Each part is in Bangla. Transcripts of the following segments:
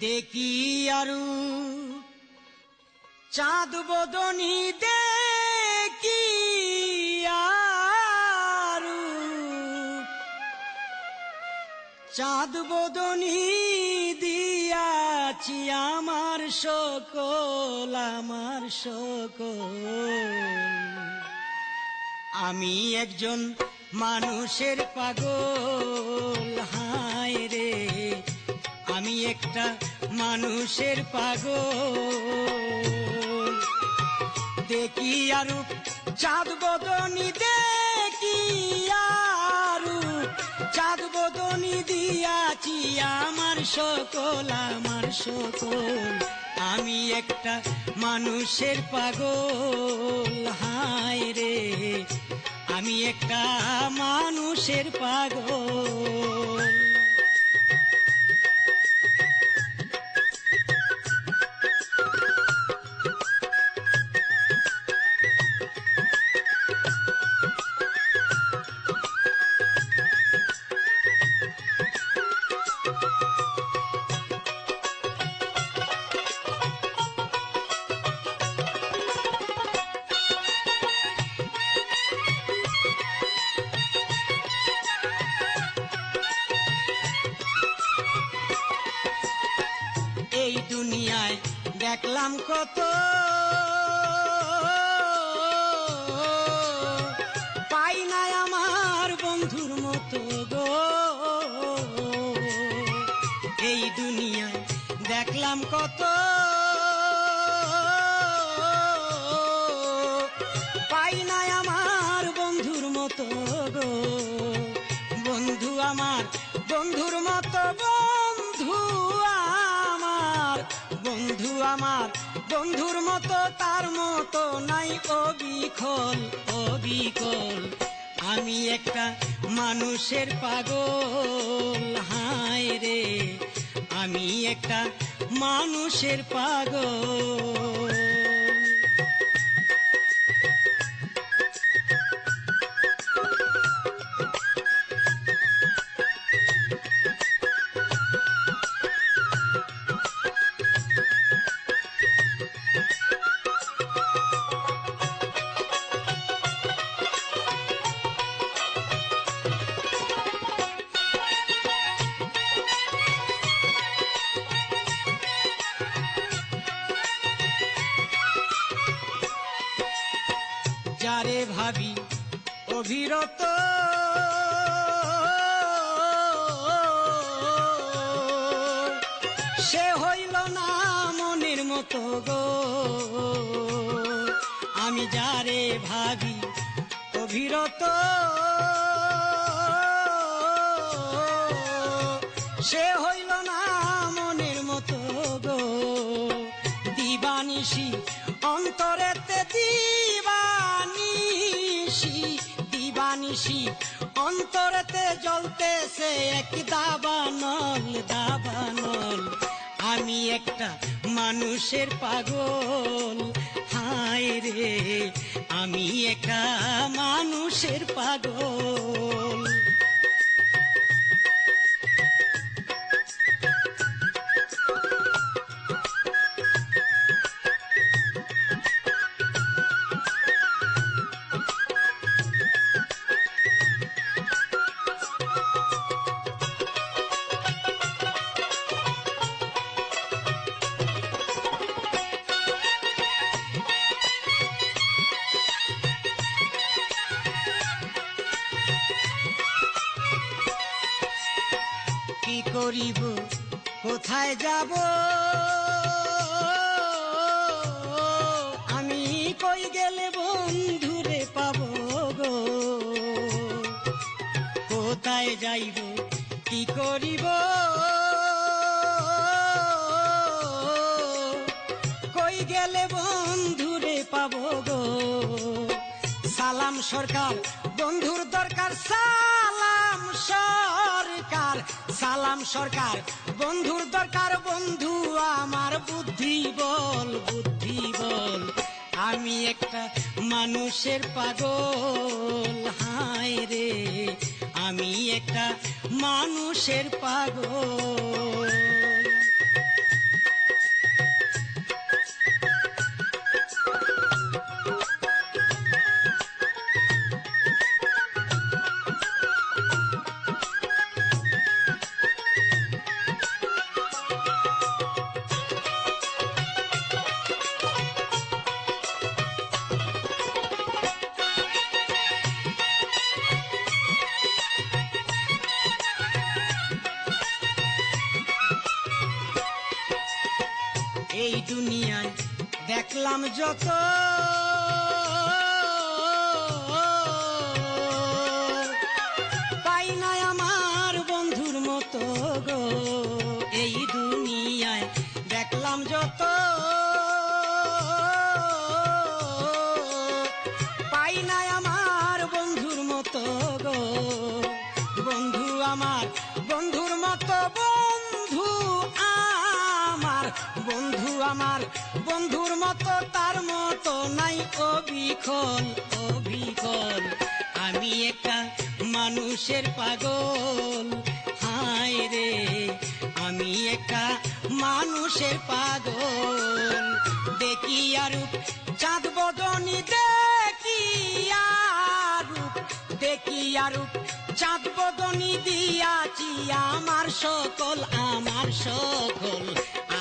দেখি আরু চাঁদ বদনি দেখি আরু চাঁদ বদনি দিয়াছি আমার সকল আমি একজন মানুষের পাগল হায় রে আমি একটা মানুষের পাগল দেখি আরু চাঁদ বদনি দেখি আরু চাঁদ বদনি দিয়াছি আমার সকল আমি একটা মানুষের পাগল হায় রে আমি একটা মানুষের পাগল এই দুনিয়ায় দেখলাম কত পাই না আমার বন্ধুর মতো গো এই দুনিয়ায় দেখলাম কত পাই না আমার বন্ধুর মতো গো বন্ধু আমার বন্ধুর মতো আমার বন্ধুর মতো তার মতো নাই অবিকল আমি একটা মানুষের পাগল হায় রে আমি একটা মানুষের পাগল যারে ভাবি অবিরত সে হইল না মনের মতো গো আমি যারে ভাবি অবিরত সে হইল না মনের মতো গো দিবানিশি অন্তরেতে দিবানিশি অন্তরেতে জ্বলতেছে এক দাবানল আমি একটা মানুষের পাগল হায় রে আমি একটা মানুষের পাগল কি করিব কোথায় যাব আমি কই গেলে বন্ধুরে পাবো গো কোথায় যাইব কি করিব কই গেলে বন্ধুরে পাবো গো সালাম সরকার বন্ধুর দরকার সালাম সরকার বন্ধুর দরকার বন্ধু আমার বুদ্ধি বল আমি একটা মানুষের পাগল হায় রে আমি একটা মানুষের পাগল দেখলাম যত পাই না আমার বন্ধুর মতো গো এই দুনিয়ায় দেখলাম যত পাই না আমার বন্ধুর মতো গো বন্ধু আমার বন্ধুর মতো বন্ধু আমার বন্ধু আমার বন্ধুর মতো তার মতো নাই অবিকল অবিকল আমি একা মানুষের পাগল হায় রে আমি একা মানুষের পাগল দেখি আরূপ চাঁদ বদনি দেখি আরূপ দেখি আরূপ চাঁদ বদনি দিয়াছি আমার সকল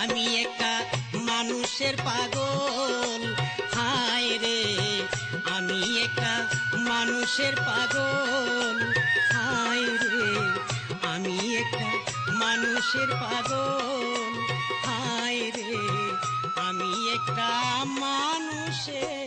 আমি একা মানুষের পাগল হায় রে আমি একা মানুষের পাগল হায় রে আমি একা মানুষের পাগল হায় রে আমি একা মানুষের